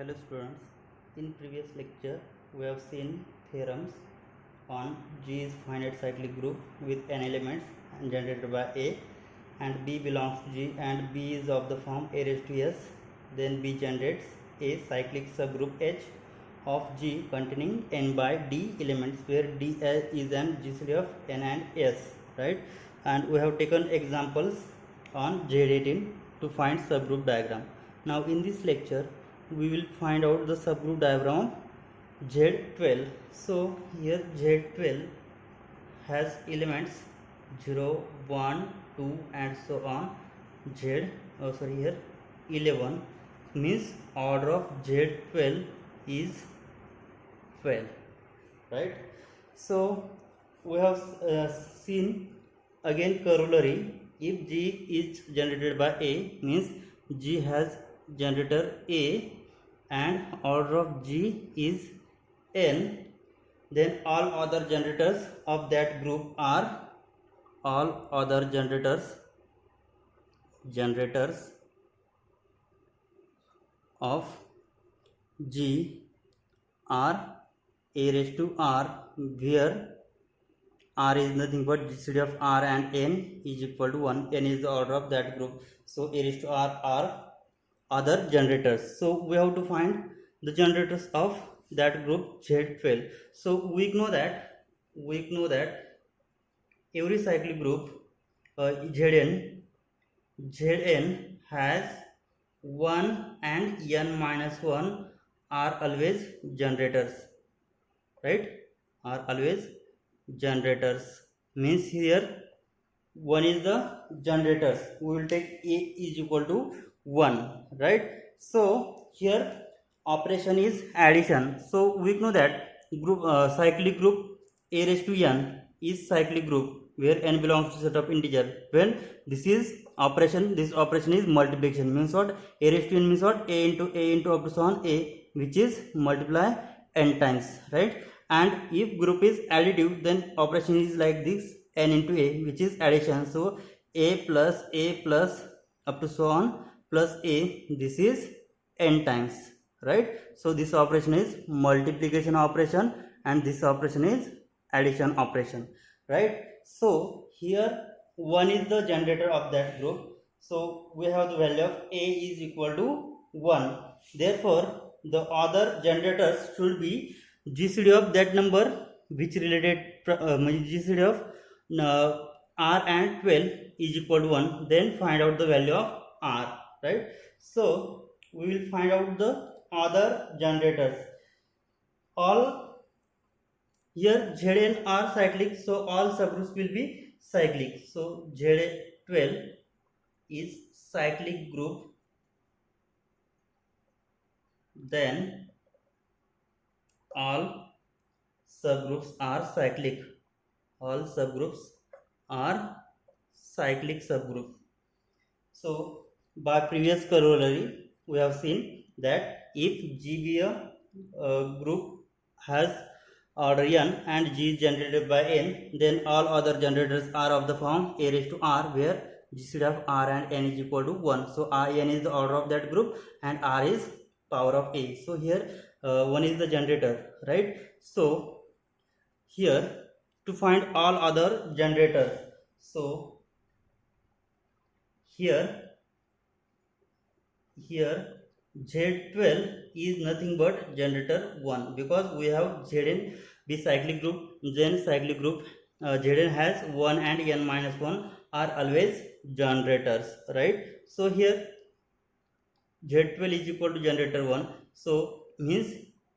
Hello students, in previous lecture we have seen theorems on G is finite cyclic group with n elements and generated by A, and B belongs to G and B is of the form A raised to S. Then B generates a cyclic subgroup H of G containing n by D elements, where D is an GCD of n and S, right? And we have taken examples on Z18 to find subgroup diagram. Now in this lecture we will find out the subgroup diagram of Z12. So here Z12 has elements 0, 1, 2 and so on. Here 11 means order of Z12 is 12, right? So we have seen again corollary. If G is generated by A, means G has generator A and order of G is n, then all other generators of that group are generators of G are A raised to R, where R is nothing but GCD of R and n is equal to 1. N is the order of that group. So A raised to R are other generators. So we have to find the generators of that group Z12. So we know that every cyclic group Zn has 1 and n minus 1 are always generators, right? Are always generators, means here 1 is the generators. We will take A is equal to 1, right? So here operation is addition. So we know that group cyclic group A raised to n is cyclic group where n belongs to set of integer. When this operation is multiplication, means what? A raised to n means what? A into up to so on A, which is multiply n times, right? And if group is additive, then operation is like this, n into A, which is addition. So A plus up to so on plus A, this is n times, right? So this operation is multiplication operation and this operation is addition operation, right? So here 1 is the generator of that group. So we have the value of A is equal to 1. Therefore the other generators should be GCD of that number which related GCD of R and 12 is equal to 1. Then find out the value of R, right? So we will find out the other generators. All here Zn are cyclic, so all subgroups will be cyclic. So Z12 is cyclic group, then all subgroups are cyclic. All subgroups are cyclic subgroup. So by previous corollary we have seen that if G be a group has order n and G is generated by n, then all other generators are of the form A raised to R, where GCD of R and n is equal to 1. So n is the order of that group and R is power of A. So here 1 is the generator, right? So here to find all other generators, so here Z12 is nothing but generator 1, because we have Zn be cyclic group, then cyclic group Zn has 1 and n minus 1 are always generators, right? So here Z12 is equal to generator 1. So means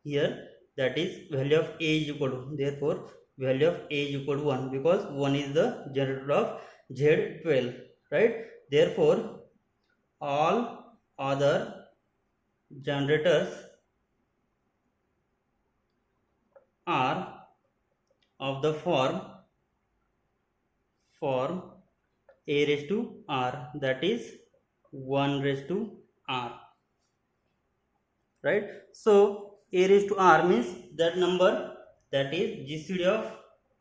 here that is value of A is equal to, therefore value of A is equal to 1, because 1 is the generator of Z12, right? Therefore all other generators are of the form A raised to R, that is 1 raised to R, right? So A raised to R means that number, that is GCD of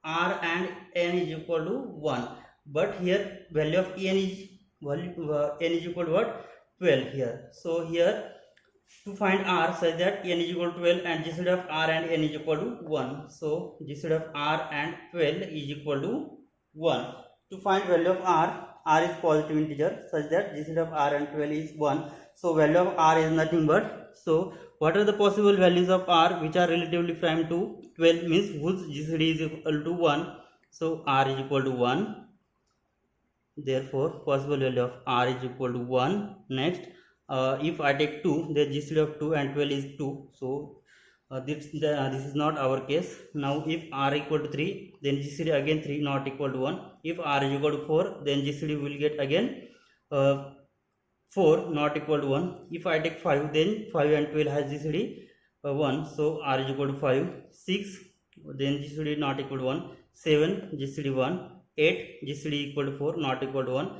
R and n is equal to 1, but here value of n is equal to what? 12 here. So here to find r such that n is equal to 12 and GCD of r and n is equal to 1. So GCD of r and 12 is equal to 1. To find value of r is positive integer such that GCD of r and 12 is 1. So value of r is nothing but, so what are the possible values of r which are relatively prime to 12 means whose GCD is equal to 1. So r is equal to 1. Therefore possible value of r is equal to 1. Next, if I take 2, then GCD of 2 and 12 is 2. So this is not our case. Now if r equal to 3, then GCD again 3 not equal to 1. If r is equal to 4, then GCD will get again 4 not equal to 1. If I take 5, then 5 and 12 has GCD 1. So r is equal to 5. 6, then GCD not equal to 1. 7, GCD 1. 8, GCD equal to 4 not equal to 1.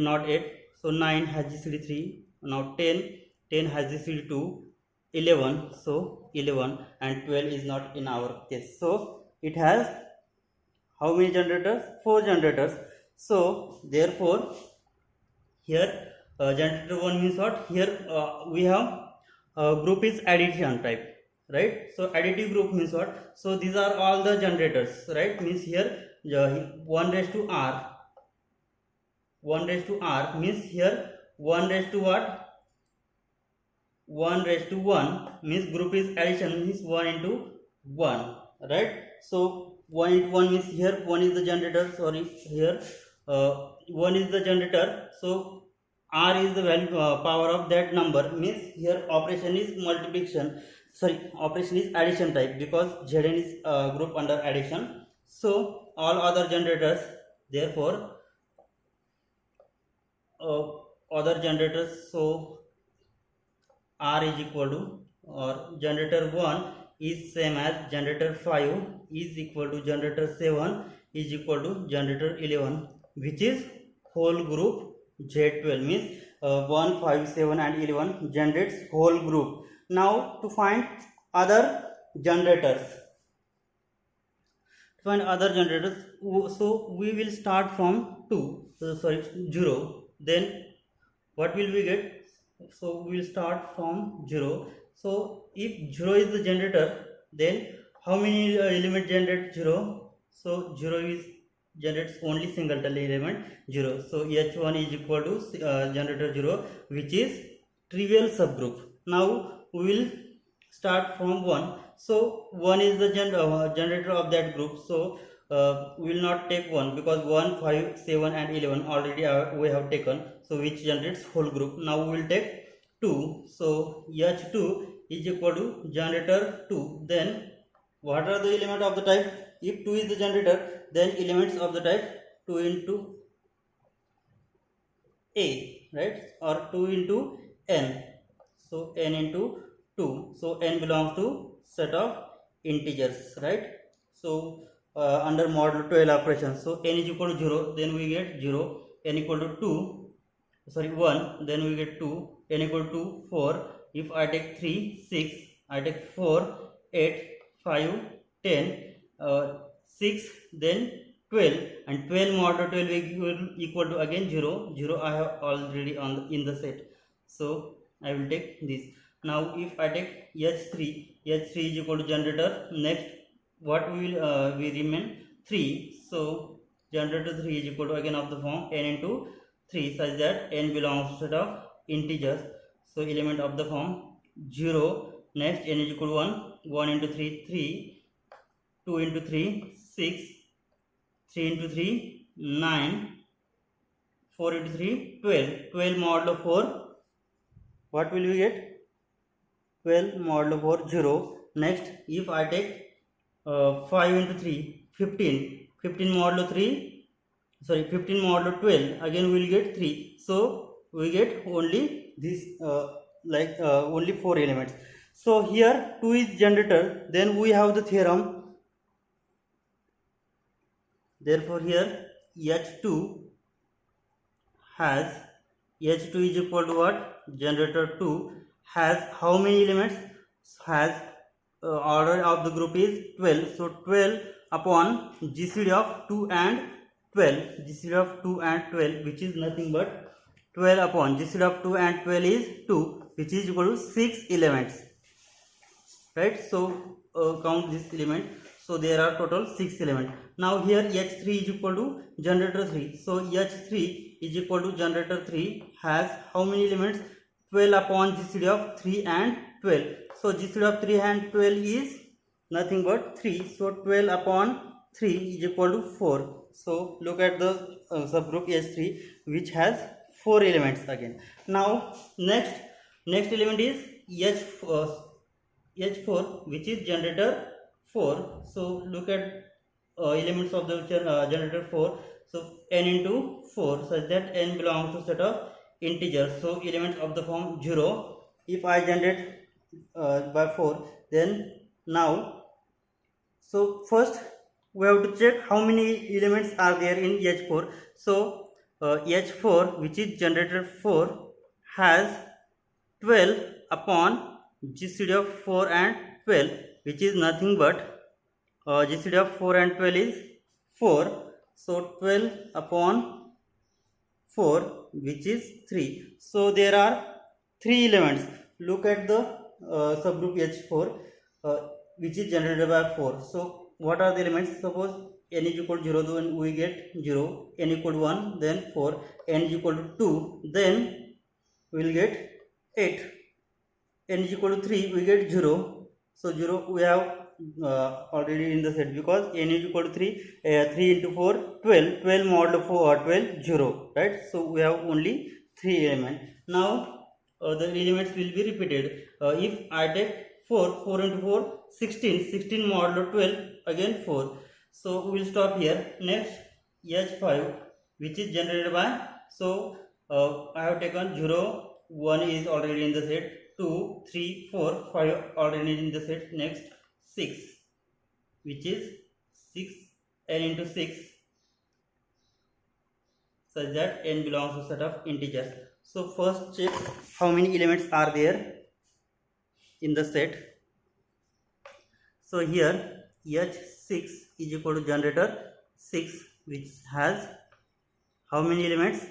Not 8. So 9 has GCD 3. Now 10 has GCD 2. 11, so 11 and 12 is not in our case. So it has how many generators? 4 generators. So therefore here generator 1 means what? Here we have group is addition type, right? So additive group means what? So these are all the generators, right? Means here 1 raised to r. 1 raised to r means here 1 raised to what? 1 raised to 1 means group is addition means 1 into 1, right? So 1 into 1 means here 1 is the generator, sorry, here 1 is the generator. So r is the value power of that number means here operation is multiplication, sorry, operation is addition type because Zn is group under addition. So all other generators, therefore other generators, so r is equal to, or generator 1 is same as generator 5 is equal to generator 7 is equal to generator 11, which is whole group Z12 means 1, 5, 7 and 11 generates whole group. Now to find other generators, so we will start from 0. Then what will we get? So we will start from 0. So if 0 is the generator, then how many element generate 0? So 0 is generates only singleton element 0. So H1 is equal to generator 0, which is trivial subgroup. Now we will start from 1. So 1 is the generator of that group. So we will not take 1 because 1, 5, 7 and 11 already we have taken. So which generates whole group. Now we will take 2. So H2 is equal to generator 2. Then what are the elements of the type? If 2 is the generator, then elements of the type 2 into A, right? Or 2 into N. So N into 2. So N belongs to set of integers, right? So under modulo 12 operation, so N is equal to 0, then we get 0. N equal to 2, sorry 1, then we get 2. N equal to 4. If I take 3, 6, I take 4, 8, 5, 10, 6, then 12, and 12 modulo 12 equal to again 0. 0 I have already in the set, so I will take this. Now if I take H3 is equal to generator. Next what will we remain? 3. So generator 3 is equal to again of the form n into 3 such that n belongs to set of integers. So element of the form 0. Next n is equal to 1. 1 into 3 3, 2 into 3 6, 3 into 3 9, 4 into 3 12. 12 modulo 4, what will we get? 12 modulo 4 0. Next if I take 5 into 3 15, 15 modulo 3, sorry 15 modulo 12, again we will get 3. So we get only this only 4 elements. So here 2 is generator, then we have the theorem. Therefore here H2 is equal to what? Generator 2 has how many elements? Has order of the group is 12. So 12 upon GCD of 2 and 12. GCD of 2 and 12, which is nothing but 12 upon GCD of 2 and 12 is 2. which is equal to 6 elements, right? So count this element. So there are total 6 elements. Now here H3 is equal to generator 3. So H3 is equal to generator 3 has how many elements? 12 upon GCD of 3 and 12. So GCD of 3 and 12 is nothing but 3. So 12 upon 3 is equal to 4. So look at the subgroup H3 which has 4 elements again. Now next element is H4 which is generator 4. So look at elements of the generator 4. So n into 4 such that n belongs to set of integers. So elements of the form 0. If I generate by 4, then now, so first we have to check how many elements are there in H4. So H4 which is generator 4 has 12 upon GCD of 4 and 12 which is nothing but GCD of 4 and 12 is 4. So 12 upon 4 which is 3. So there are 3 elements. Look at the subgroup H4 which is generated by 4. So what are the elements? Suppose n is equal to 0, then we get 0, n equal to 1, then 4, n is equal to 2, then we will get 8, n is equal to 3, we get 0. So 0 we have already in the set because n is equal to 3, 3 into 4, 12, 12 mod 4, 12, 0, right? So we have only 3 elements. Now the elements will be repeated. If I take 4 into 4, 16, 16 mod 12, again 4. So we will stop here. Next H5 which is generated by, so I have taken 0, 1 is already in the set, 2, 3, 4, 5 already in the set. Next 6 which is 6 n into 6 such that n belongs to set of integers. So first check how many elements are there in the set. So here H6 is equal to generator 6 which has how many elements?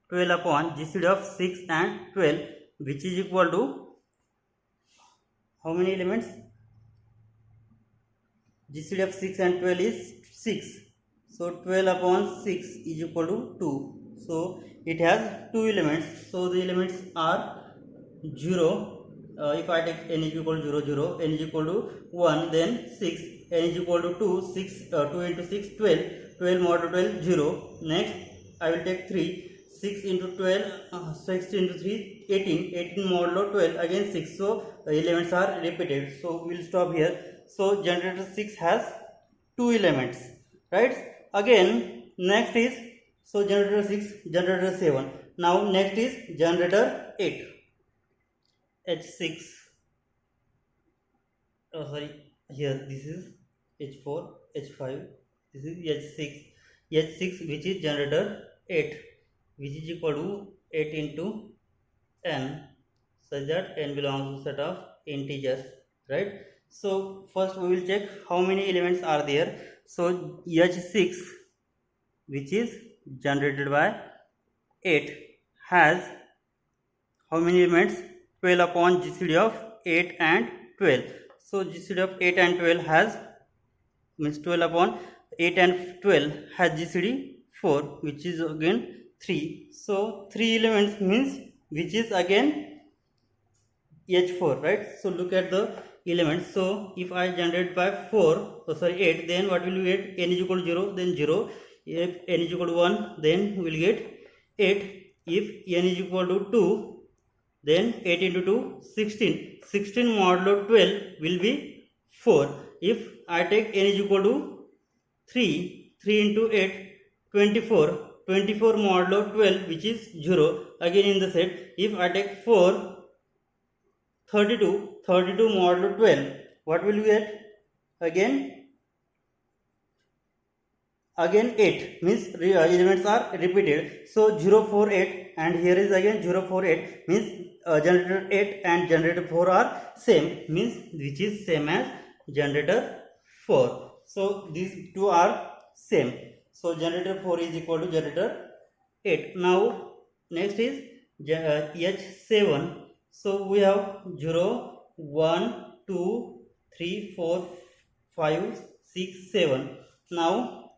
12 upon GCD of 6 and 12 which is equal to how many elements? GCD of 6 and 12 is 6. So 12 upon 6 is equal to 2. So it has 2 elements. So the elements are 0. If I take n is equal to 0, 0, n is equal to 1, then 6, n is equal to 2, 6, 2 into 6, 12, 12 mod 12, 0. Next I will take 3, 6 into 12, 6 into 3, 18, 18 modulo 12, again 6. So elements are repeated. So we will stop here. So generator 6 has 2 elements, right? Again next is, so generator 6, generator 7. Now next is generator 8. H6, here this is H4, H5, this is H6. H6 which is generator 8 which is equal to 8 into n such that n belongs to set of integers, right? So first we will check how many elements are there. So H6 which is generated by 8 has how many elements? 12 upon GCD of 8 and 12. So GCD of 8 and 12 has, means 12 upon 8 and 12 has GCD 4 which is again 3. So 3 elements means which is again H4, right? So look at the elements. So if I generate by 8, then what will you get? N is equal to 0, then 0. If n is equal to 1, then we will get 8. If n is equal to 2, then 8 into 2, 16. 16 modulo 12 will be 4. If I take n is equal to 3, 3 into 8, 24. 24 modulo 12 which is 0, again in the set. If I take 4, 32. 32 modulo 12, what will you get? Again 8, means elements are repeated. So 0, 4, 8, and here is again 0, 4, 8, means generator 8 and generator 4 are same, means which is same as generator 4. So these two are same. So generator 4 is equal to generator 8. Now next is H7 So we have 0, 1, 2, 3, 4, 5, 6, 7. Now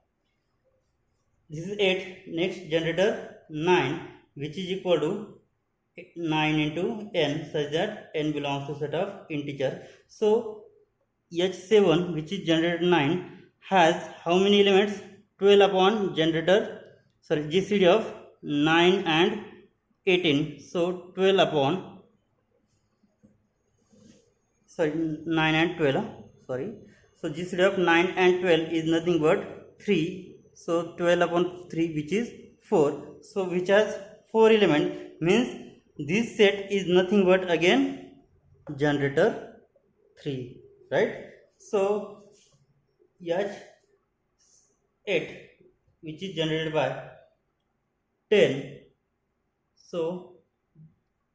this is 8. Next generator 9, which is equal to 9 into n, such that n belongs to set of integer. So H7, which is generator 9, has how many elements? 12 upon generator, sorry, GCD of 9 and 18. So 12 upon, sorry, 9 and 12, sorry. So GCD of 9 and 12 is nothing but 3. So 12 upon 3, which is 4. So which has 4 elements, means this set is nothing but again generator 3, right? So H8, which is generated by 10. So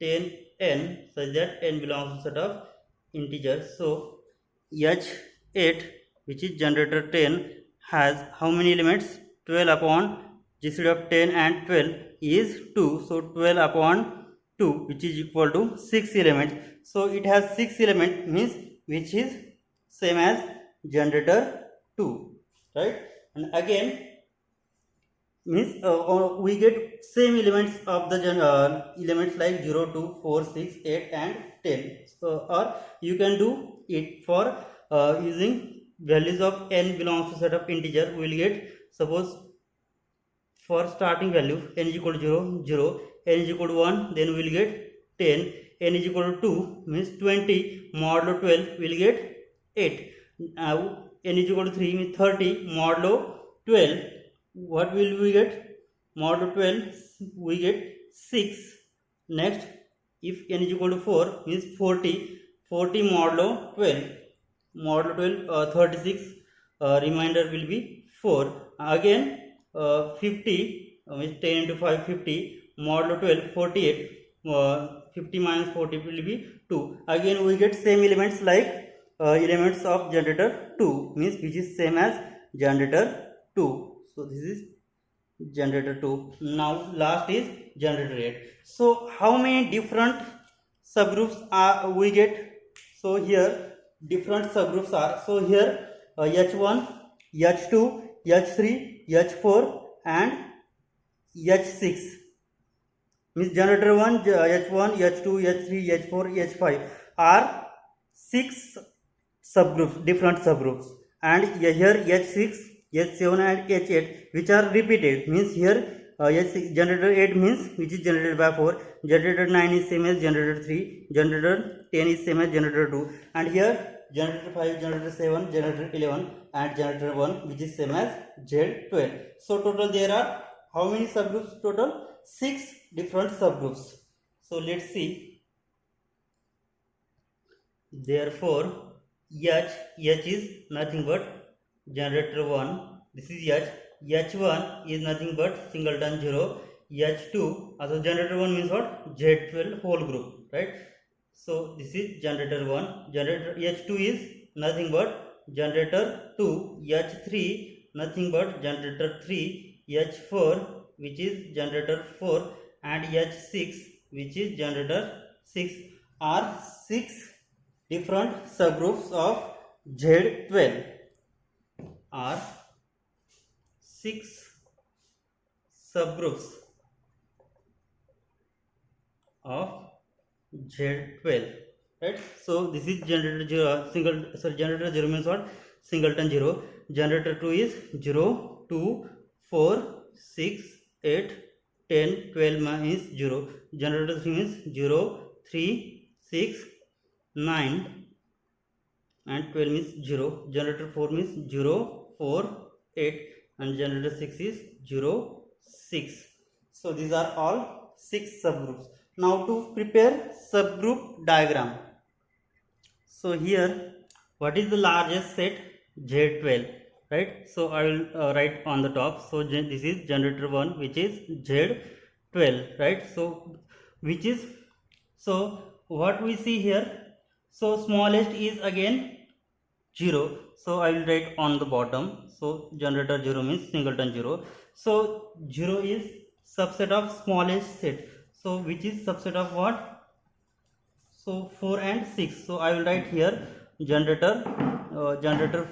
10n, such that n belongs to set of integers. So H8, which is generator 10, has how many elements? 12 upon GCD of 10 and 12 is 2. So 12 upon 2, which is equal to 6 elements. So it has 6 elements, means which is same as generator 2, right? And again, means we get same elements of the elements like 0, 2, 4, 6, 8 and 10. So, or you can do it for using values of n belongs to set of integer. We will get, suppose for starting value n is equal to 0, 0, n is equal to 1, then we will get 10, n is equal to 2, means 20, modulo 12, we will get 8. Now n is equal to 3, means 30, modulo 12, what will we get? Modulo 12, we get 6. Next, if n is equal to 4, means 40, 40 modulo 12, modulo 12, 36, remainder will be 4. Again, 50, means 10 into 5, 50, modulo 12, 48, 50 minus 40 will be 2. Again, we get same elements like elements of generator 2, means which is same as generator 2. So this is generator 2. Now last is generator 8. So how many different subgroups are we get? So here different subgroups are. So here H1, H2, H3, H4 and H6. Means generator 1, H1, H2, H3, H4, H5 are 6 subgroups, different subgroups. And here H6, H7 and H8, which are repeated, means here H6, generator 8 means which is generated by 4, generator 9 is same as generator 3, generator 10 is same as generator 2, and here generator 5, generator 7, generator 11 and generator 1, which is same as Z12. So total there are how many subgroups? Total 6 different subgroups. So let's see. Therefore H is nothing but generator 1, this is H1 is nothing but singleton 0, H2, also generator 1 means what? Z12 whole group, right? So this is generator 1, generator H2 is nothing but generator 2, H3 nothing but generator 3, H4 which is generator 4 and H6 which is generator 6 are 6 different subgroups of Z12. Are 6 subgroups of Z12, right? So this is generator 0, generator 0 means what? Singleton 0. Generator 2 is 0, 2, 4, 6, 8, 10, 12 means 0. Generator 3 means 0, 3, 6, 9 and 12 means 0. Generator 4 means 0, 4, 8 and generator 6 is 0, 6. So these are all 6 subgroups. Now to prepare subgroup diagram. So here what is the largest set? Z12, right? So I will write on the top. So this is generator 1 which is Z12, right? So which is, so what we see here, so smallest is again 0, so I will write on the bottom. So generator 0 means singleton 0. So 0 is subset of smallest set. So which is subset of what? So 4 and 6. So I will write here generator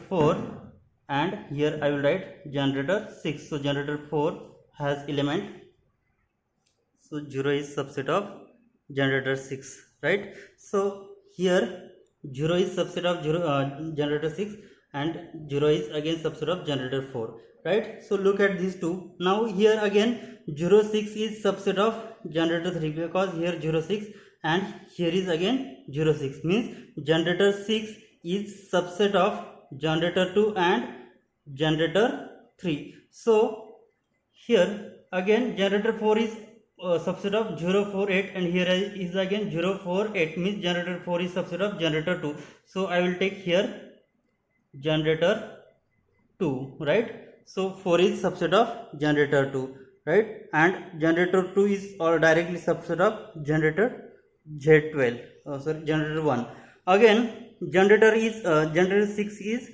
4, and here I will write generator 6. So generator 4 has element. So 0 is subset of generator 6, right? So here 0 is subset of generator 6, and 0 is again subset of generator 4, right? So look at these two. Now here again 06 is subset of generator 3, because here 06 and here is again 06, means generator 6 is subset of generator 2 and generator 3. So here again generator 4 is subset of 048, and here is again 048, means generator 4 is subset of generator 2. So I will take here generator 2, right? So 4 is subset of generator 2, right? And generator 2 is directly subset of generator Z12, generator 1. Again generator 6 is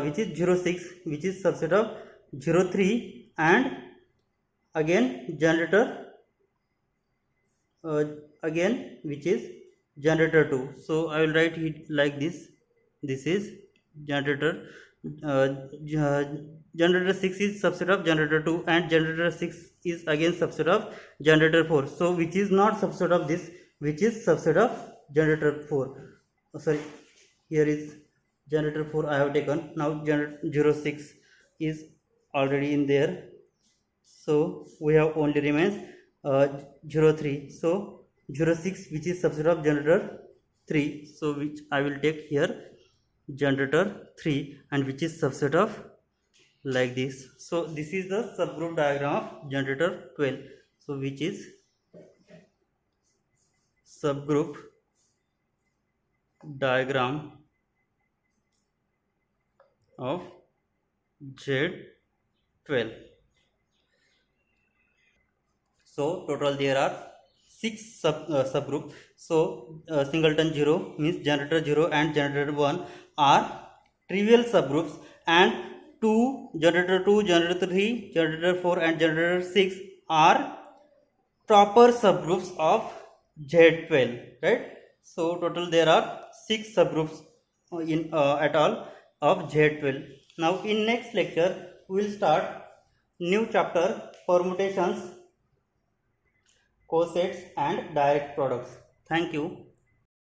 which is 06, which is subset of 03, and again generator again which is generator 2. So I will write it like this. This is generator generator 6 is subset of generator 2, and generator 6 is again subset of generator 4. So which is not subset of this, which is subset of generator 4. Sorry, here is generator 4 I have taken. Now generator 06 is already in there, so we have only remains 03. So 06 which is subset of generator 3, so which I will take here generator 3, and which is subset of like this. So this is the subgroup diagram of generator 12. So which is subgroup diagram of Z12. So total there are 6 subgroups. So singleton 0 means generator 0 and generator 1 are trivial subgroups, and generator 2, generator 3, generator 4 and generator 6 are proper subgroups of Z12, right? So total there are 6 subgroups in at all of Z12. Now in next lecture we will start new chapter, permutations, cosets and direct products. Thank you.